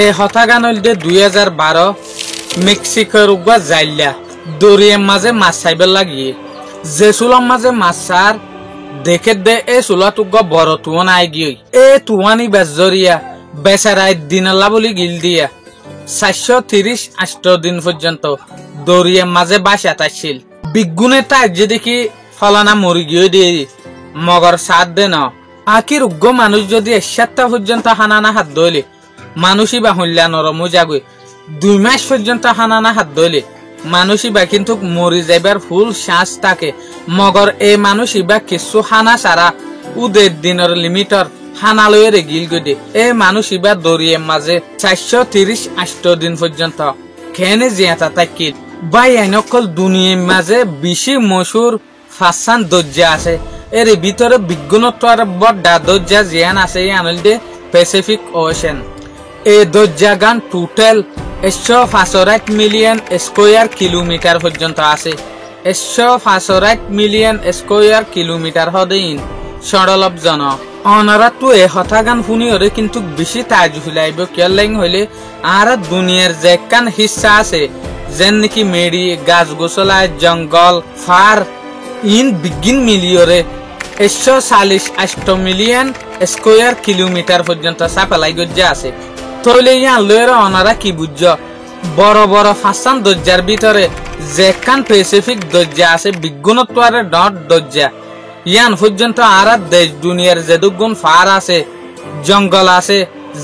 এ হতাগান হইলে 2012 মেক্সিকোর উগা জাইলা দরিয়ার মাঝে মাছ চাইবার লাগিয়ে যে চুলার মাঝে মাছ চার দেখে দে এ চুলা উগা বড় তুয়ান আই গিয়ে এ তুয়ানি বেজরিয়া বেচারায় দিনাল্লা বলি গিল দিয়া 438 দিন পর্যন্ত দরিয়ার মাঝে বাসা তাইছিল বিগুনে তাই যে দেখি ফলানা মরি গিয়ে দিয়ে মগর সাথ দে না আকির উগ্র মানুষ যদি 1 পর্যন্ত হানানা হাত ধইলে মানুষই বা হইলা নরম যাগই 2 মাস পর্যন্ত হানানা হাত ধইলে মানুষই বা কিন্তু মরি যাইবার ফুল শ্বাস থাকে মগর এই মানুষই বা কিছু হানা সারা উদের দিনের লিমিটর হানা লয়ে গিল গদে এই মানুষই বা দরিয়ার মাঝে 438 দিন পর্যন্ত খেনে জিয়াতা তাকিল বাই আইনকল দুনিয়ার মাঝে বেশি মশুর ফাসান দজ্জা আছে এর ভিতরে বিজ্ঞানত আর বড় দজ্জা জিয়ান আছে আনলদে প্যাসিফিক ওশেন এই দজ্জা গান টোটাল 165 মিলিয়ন স্কয়ার কিলোমিটার পর্যন্ত আছে 165 মিলিয়ন স্কয়ার কিলোমিটার হদিন সরলব জন অনারা তো এ হতা গান শুনি ওরে কিন্তু বেশি তাজ হুলাইব কেলাইং হইলে আর দুনিয়ার যে কান হিস্সা আছে যেন নাকি মেডি গাছ গোছলা জঙ্গল ফার ইন বিগিন মিলিয়রে 148 মিলিয়ন স্কয়ার কিলোমিটার পর্যন্ত সাপ্লাই গজ্জা আছে তইলে ইয়ান লয়ের অনারা কি বুঝছ বড় বড় ফাসান দজ্জার ভিতরে যে কান প্যাসিফিক দজ্জা আছে বিজ্ঞানত্বরে ডট দজ্জা ইয়ান পর্যন্ত আর দেশ দুনিয়ার যে দুগুণ ফার আছে জঙ্গল আছে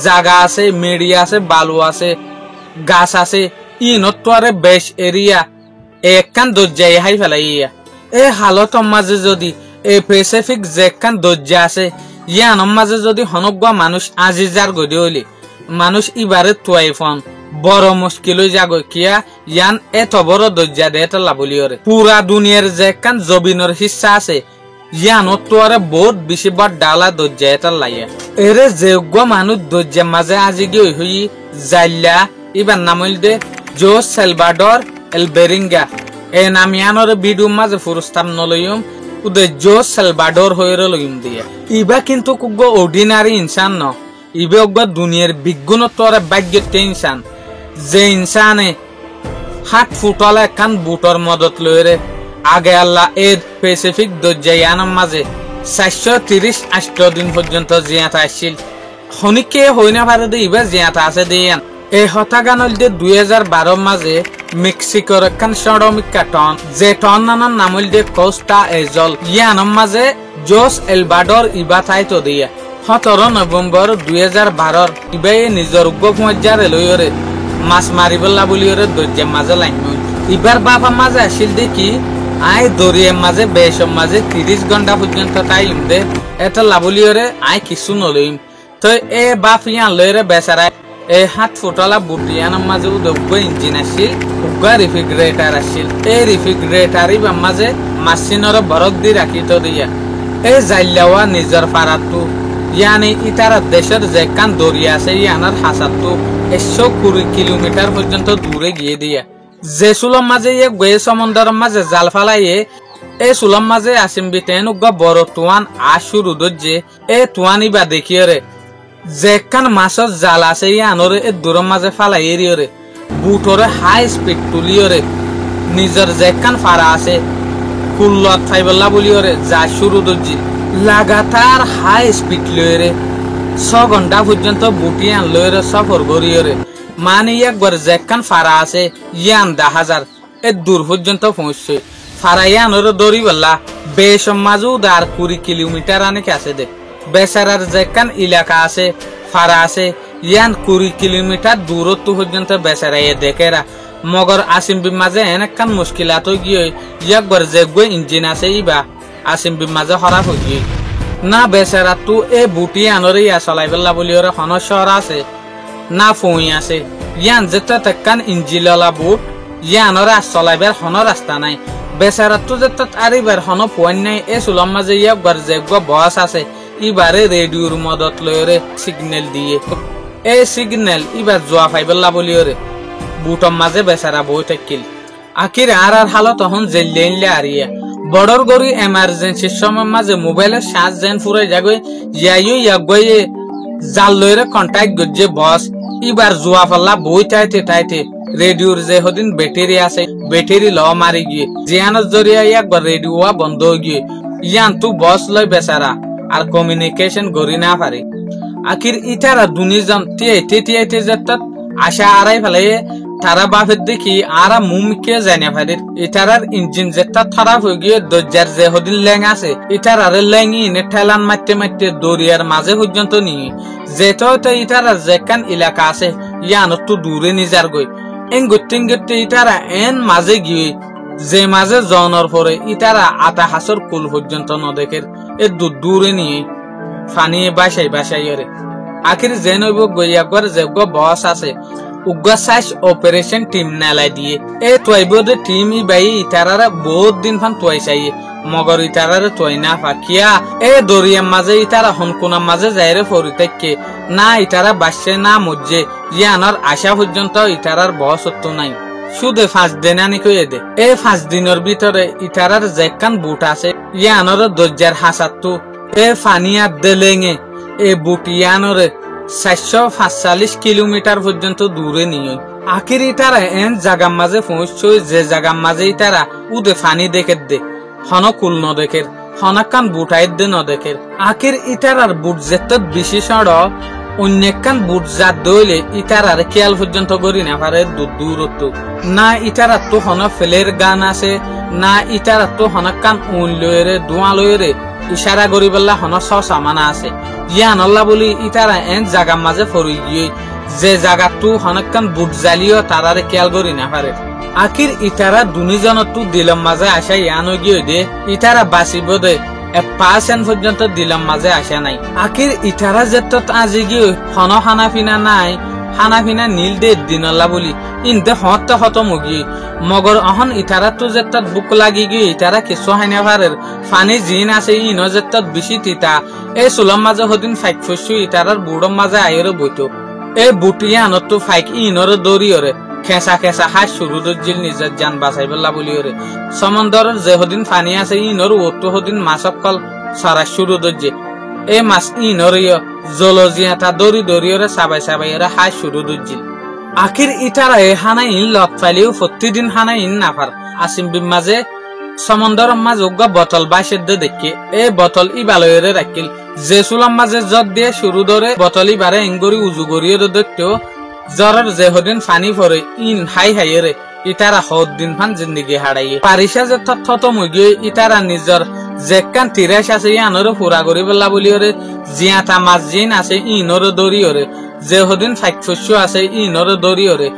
জায়গা আছে মেডি আছে বালু আছে গাছ আছে ইনত্বরে বেশ এরিয়া একখান দজ্জা হাই ফেলাইয়া এই হালত মাঝে যদি এই প্যাসিফিক যে কান দজ্জা আছে ইয়ান মাঝে যদি হনগ্বা মানুষ আজিজার গদি হইলে মানুষ ইবারে তোয়াইফন বড় মুশকিল হয়ে যাগো কিয়া ইয়ান এত বড় দজ্জা দে এটা লাভলিয়রে পুরা দুনিয়ার যে কান জবিনের হিস্সা আছে ইয়ান তোয়ারে বহুত বেশি বড় ডালা দজ্জা এটা লাইয়া এরে যেগো মানুষ দজ্জা মাঝে আজি গিয়ে হই জাইলা ইবার নামল দে জোস সেলভাডর এলবেরিঙ্গা এ নামিয়ানোর বিডু মাঝে ফুরস্তাম নলইম উদে জোস সেলভাডর হইরে লইম দিয়া ইবা কিন্তু কুগো অর্ডিনারি ইনসান ন ইবে অগবা দুনিয়ার বিজ্ঞানত্বরে ভাগ্যতে ইনসান যে ইনসানে 7 ফুটলে কান বুটর মদত লইরে আগে আল্লাহ এর প্যাসিফিক দজ্জায়ানের মাঝে 438 দিন পর্যন্ত জিয়াতা আসছিল খনিকে হইনা পারে দে ইবা জিয়াতা আছে দিয়ান এই হতাগানল দে 2012 মাঝে মেক্সিকোর কান সড়মিক কাটন যে টন নানার নামল দে কোস্টা এজল ইয়ানের মাঝে জোস এলভাডর ইবা থাইতো দিয়া 17 নভেম্বর 2012 ইবাই নিজর উগ্রপঞ্জার লইরে মাছ মারিবলা বলিরে দজ্জা মাঝে লাইন ইবার বাপা মাঝে আসিল দেখি আই দরিয়ার মাঝে বেশম মাঝে 30 ঘন্টা পর্যন্ত টাইম দে এটা লাবলিরে আই কিছু নলইম তো এ বাপ ইয়ান লইরে বেচারা এই 7 ফুটলা বুটিয়ানের মাঝে উগ্র ইঞ্জিন আসিল উগ্র রিফ্রিজারেটর আসিল এই রিফ্রিজারেটরই বা মাঝে মাসিনর বরফ দি রাখিত দিয়া এই জাইলাওয়া নিজর পারাতু ইয়ানি ইতারা দেশের যে কান দরিয়া আছে ইয়ানার হাসাতু 120 কিলোমিটার পর্যন্ত দূরে গিয়ে দিয়া যে সুলম মাঝে ইয়ে গয়ে সমুদ্রের মাঝে জাল ফালাইয়ে এই সুলম মাঝে আসিম বিতেন উগ্র বড় তুয়ান আশুর উদজ্জে এ তুয়ানি বা দেখিয়রে যে কান মাছর জাল আছে ইয়ানরে এ দূরের মাঝে ফালাই এরিয়রে বুটরে হাই স্পিড তুলিয়রে নিজের যে কান ফারা আছে কুল্লত ফাইবল্লা বলিয়রে যা শুরু দজ্জি লাগাতার হাই স্পিড লইরে 6 ঘন্টা পর্যন্ত বুটিয়ান লইরে সফর করিয়রে মানে একবার যেখান ফারা আছে ইয়ান 10,000 এ দূর পর্যন্ত পৌঁছছে ফারা ইয়ানরে দড়ি বললা বেশ মাজু 20 কিলোমিটার অনেক আছে দে বেচারার যেখান এলাকা আছে ফারা আছে ইয়ান 20 কিলোমিটার দূরত্ব পর্যন্ত বেচারা এ দেখেরা মগর আসিম বি মাঝে এনেকান মুশকিলাত গিয়ে একবার যে গই ইঞ্জিন আছে ইবা আসিম বি মাঝে খারাপ হয়ে গিয়ে না বেচারা তু এ বুটি আনরে ইয়া চলাই পেলা বলি ওরা হন শহর আছে না ফুই আছে ইয়ান যেটা তেকান ইঞ্জিনলা বুট ইয়ানরে চলাইবার হন রাস্তা নাই বেচারা তু যেটা আরিবার হন পয়েন্ট নাই এ সুলম মাঝে একবার যে বস আছে ইবারে রেডিওর মদত লয়রে সিগন্যাল দিয়ে এই সিগন্যাল ইবার জোয়া ফাইবেলা বলি ওরে বুটম মাঝে বেচারা বই থাকিল আখির আর হালত তখন জেলে আরিয়া বড়র গরি এমার্জেন্সির সময় মাঝে মোবাইলের সাজ যেন ফুরে যাগই ইয়াইও ইয়াগয়ে জাল লইরে কন্টাক্ট গজ্জে বস এবার জুয়া পাল্লা বই টাইতে টাইতে রেডিওর যে হদিন ব্যাটারি আছে ব্যাটারি ল মারি গিয়ে জিয়ানোর জরিয়া একবার রেডিও বন্ধ হয়ে গিয়ে ইয়ান তু বস লয় বেচারা আর কমিউনিকেশন করি না পারে আখির ইটারা দুনিজন তিয়াইতে যেত আশা আড়াই ফেলে তারা বাপের দেখি আরা মুমকে জানে ফেলে ইটারার ইঞ্জিন যেটা খারাপ হয়ে গিয়ে দরজার যে হদিন ল্যাং আছে ইটারারে ল্যাঙি নে ঠেলান মারতে মারতে দরিয়ার মাঝে পর্যন্ত নিয়ে যেটা ইটারার যেখান এলাকা আছে ইয়ান একটু দূরে নিজার গই এঙ্গতে ইটারা এন মাঝে গিয়ে যে মাঝে জনের পরে ইটারা আতা হাসর কুল পর্যন্ত নদেখের এ দূরে নিয়ে ফানিয়ে বাসাই রে আখির যে নইব গইয়াগর যে বস আছে উগ্র সাইজ অপারেশন টিম নালাই দিয়ে এ তোয়াইবদে টিম ই বাই ইটারারে বহুত দিন ফান তোয়াই চাই মগর ইটারারে তোয়াই না ফাকিয়া এ দরিয়ার মাঝে ইটারা হনকুনার মাঝে যাইরে ফরিতাইকে না ইটারা বাসছে না মজ্জে ইয়ানোর আশা পর্যন্ত ইটারার বস হতো নাই শুধু 5 দিন আনি কয়ে দে এই 5 দিনের ভিতরে ইটারার যেখান বুট আছে ইয়ানোর দরজার হাসাতো এ ফানিয়া দেলেঙে এ বুট ইয়ানোরে 445 কিলোমিটার পর্যন্ত দূরে নিয়ে আখির ইটারা এন জাগার মাঝে পৌঁছছে যে জাগার মাঝে ইটারা উদে ফানি দেখে দে হন কুল ন দেখের হনাকান বুটাই দে ন দেখের আখির ইটারার বুট যেত বেশি সড় অন্যকান বুট জাত দইলে ইটারার খেয়াল পর্যন্ত করি না পারে দূরত্ব না ইটারা তো হন ফেলের গান আছে না ইটারা তো হনাকান উন লয়েরে দোয়া লয়েরে ইশারা করি বললা হন সামানা আছে ইয়ান আল্লাহ বলি ইটারা এন জাগার মাঝে ফরি গিয়ে যে জায়গা তু হনাকান বুট জ্বালিও তারারে খেয়াল করি না পারে আখির ইটারা দুনিজন তু দিলম মাঝে আসা ইয়ান গিয়ে দে ইটারা বাঁচিব দে 1% পর্যন্ত দিলম মাঝে আসা নাই আখির ইটারা যেত আজি গিয়ে হন হানাফিনা নাই হানাফিনা নীল দে দিনল্লা বলি ইনতে হত মুগি মগর অহন ইটারা তো যেত বুক লাগি গিয়ে ইটারা কিছু হাইনা পারে ফানি জিন আছে ইন যেত বেশি তিতা এই সুলম মাঝে হদিন ফাইক ফুসু ইটারার বুড়ম মাঝে আইরে বইতো এই বুটিয়া আনতো ফাইক ইনর দরিয়রে খেসা হাস শুরু দজিল নিজের জান বাঁচাই বললা বলিওরে সমন্দরের যে হদিন ফানি আছে ইনর ওতো হদিন মাসকল সারা শুরু দজে এ মাছ ইনর জলজিয়াটা দরিয়রে সাবাই হাস শুরু দজিল আখির ইটারা এ হানা ইন লত ফাইলেও প্রতিদিন হানা ইন নাফার আসিম বিম মাঝে সমন্দর মাঝ উগ্র বোতল বাসের দেখে এ বোতল ই বালয়েরে রাখিল যে সুলাম মাঝে জত দিয়ে শুরু ধরে বোতল ইবারে এঙ্গরি উজু গড়িয়ে দেখতেও জ্বরের যে হদিন ফানি পরে ইন হাইরে ইটারা হদ দিন ফান জিন্দিগি হারাইয়ে পারিসা যে তথ্য মুগিয়ে ইটারা নিজর যেকান তিরাস আছে ইয়ানোরে পুরা করি বললা বলিওরে জিয়াতা মাছ জিন আছে ইনোরে দরিওরে যে হদিন ফাইকফস্য আছে ইনোরে দরিওরে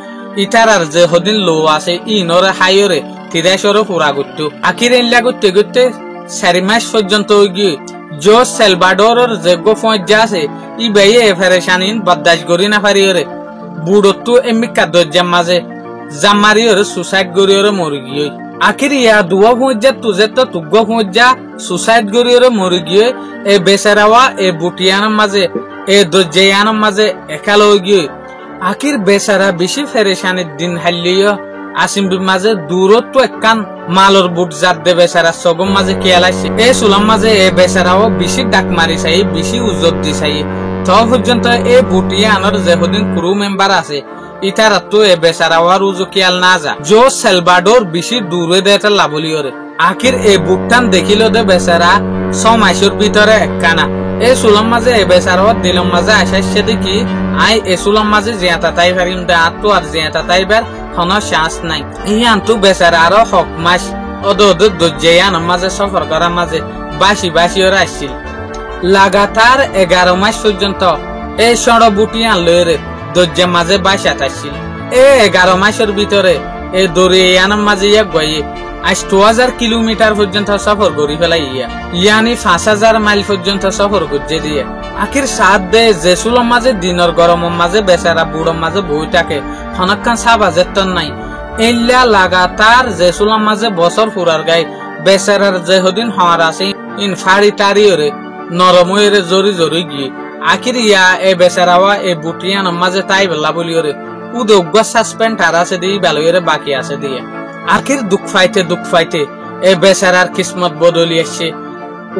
ইটারার যে হদিন লো আছে ইনোরে হাইরে তিরাসরে পুরা করতো আখির এনলা করতে 4 মাস পর্যন্ত গিয়ে জো সেলভাডোরের যে গোফজা আছে ই বাইয়ে ফেরেশানিন বদাশ করি না পারিওরে বুড়তো এমিকা দরজার মাঝে জামারিওরে সুসাইড করিওরে মরি গিয়ে আখির ইয়া দুয়া পৌঁছা তুজে তো তুগ্গ পৌঁছা সুসাইড করিওরে মরি গিয়ে এ বেচারাওয়া এ বুটিয়ানের মাঝে এ দরজায়ানের মাঝে একাল হয়ে গিয়ে আখির বেচারা বেশি ফেরেশানির দিন হারলিও আসিম মাঝে দূরত্ব একখান মালর বুট জাত দে বেচারা সগম মাঝে খেয়ালাইছে এ সুলাম মাঝে এ বেচারাও বেশি ডাক মারি চাই বেশি উজত দি চাই তো পর্যন্ত এ বুটিয়ানোর যে হদিন ক্রু মেম্বার আছে ইটারা তো এ বেচারাওয়ার উজু খেয়াল না যা জো সেলভাডোর বেশি দূরে দেটা লাভলিওরে আখির এ বুটটান দেখিল দে বেচারা 6 মাসের ভিতরে একখানা এ সুলাম মাঝে এ বেচারাওয়ার দিলম মাঝে আসাইছে দেখি আই এ সুলাম মাঝে জিয়াতা তাই পারিম দে আতো আর জিয়াতা তাইবার কোনো চান্স নাই ইয়ান তো বেচারা আরো হক মাস ওদের দরজায়ানোর মাঝে সফর করার মাঝে বাসি ওরা আসছিল লাগাতার 11 মাস পর্যন্ত এই সড় বুটিয়ান লয়েরে দরজার মাঝে বাসাত আসছিল এ 11 মাসের ভিতরে এই দরিয়ানোর মাঝে ইয়া গিয়ে 8000 কিলোমিটার পর্যন্ত সফর করি ফেলাই ইয়ানি 5000 মাইল পর্যন্ত সফর করছে দিয়ে আখির সাত দে যে সুলম মাঝে দিনের গরমের মাঝে বেচারা বুড়োর মাঝে বই থাকে হনকান সাবা যেতন নাই এল্লা লাগাতার যে সুলম মাঝে বছর পুরার গায়ে বেচারার যে হদিন হওয়ার আছে ইন ফাড়ি টাড়িওরে নরময়েরে জরি গিয়ে আখির ইয়া এ বেচারাওয়া এ বুটিয়ানোর মাঝে তাই বেলা বলিওরে উদ্যোগ সাসপেন্ড আর আছে দিয়ে বেলয়েরে বাকি আছে দিয়ে আখির দুঃখ ফাইতে এ বেচারার কিসমত বদলি আসছে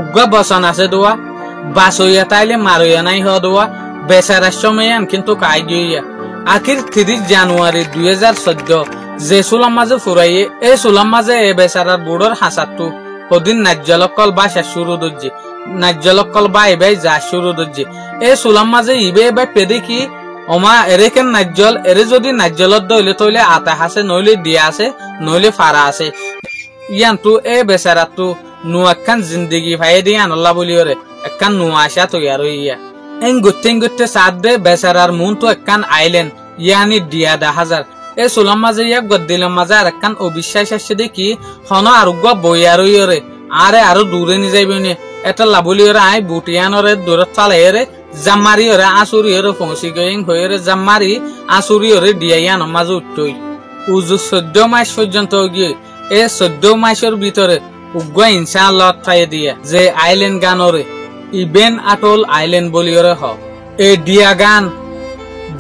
উগ্র বসন আছে দোয়া বাস হইয়া তাইলে মারইয়া নাই হওয়া দোয়া বেচারার সময় কিন্তু কাই গিয়া আখির 30 জানুয়ারি 2014 যে চুলার মাঝে ফুরাইয়ে এই চুলার মাঝে এ বেচারার বুড়োর হাসাতু ওদিন নাজ্যলকল বাসা শুরু দজ্জি নাজ্যলকল বাই বাই যা শুরু দজ্জি এই চুলার মাঝে ইবে বাই পেদে কি ওমা এরেকেন নাজ্যল এরে যদি নাজ্যলত দইলে তইলে আতা হাসে নইলে দিয়া আছে নইলে ফারা আছে ইয়ান্তু এ বেচারাতু নুয়াক্কান জিন্দগি ভাই দিয়ে আনল্লা বলিওরে একখান নুয়া আসা তৈয়ার হইয়া এং গুtte সাথ দে বেচারার মন তো একখান আইলেন ইয়ানি দিয়া 10,000 এ চুলার মাঝে ইয়াক গদ্দিলের মাঝে আর একখান অবিশ্বাস আসছে দেখি হন আরোগ্য বইয়ার হইরে আরে আরো দূরে নি যাইবে নি এটা লাবলিওরে আই বুটিয়ানরে দূরত ফালাইরে জামারি ওরে আসুরি ওরে পৌঁছি গইং হইরে জামারি আসুরি ওরে দিয়াইয়ান মাঝে উঠতই উজু 14 মাস পর্যন্ত গিয়ে এ 14 মাসের ভিতরে উগ্র ইনশাআল্লাহ ঠাই দিয়ে যে আইল্যান্ড গানরে ইবেন আটল আইল্যান্ড বলিওরে হ এ ডিয়া গান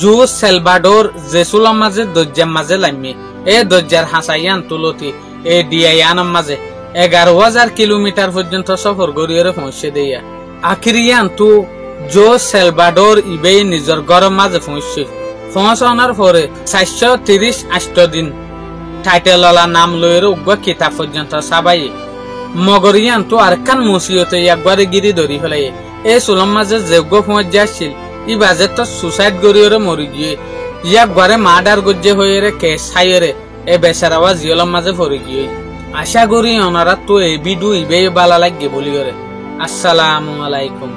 জু সেলভাডোর জেসুলার মাঝে দজ্জার মাঝে লামি এ দজ্জার হাসাইয়ান তুলতি এ ডিয়াইয়ানের মাঝে 11,000 কিলোমিটার পর্যন্ত সফর করিয়ে পৌঁছে দিয়া আখিরিয়ান তু জো সেলভাডোর ইবে নিজের ঘরের মাঝে পৌঁছানোর পরে 438 দিন টাইটেলওয়ালা নাম লইয়ের উগ্র কিতাব পর্যন্ত সাবাই মগরিয়ান তো আর কান মুসিয়তে একবারে গিরি ধরি ফেলাই এই চুলার মাঝে যোগ্য পৌঁছে আসছিল ই বাজে তো সুসাইড করিয়ে মরি গিয়ে একবারে মার্ডার গজ্জে হয়ে কেস হাইরে এ বেচারাওয়া জিয়লার মাঝে পড়ে গিয়ে আশা করি ওনারা তো এই ভিডিও ইবে বালা লাগে বলি করে। আসসালামু আলাইকুম।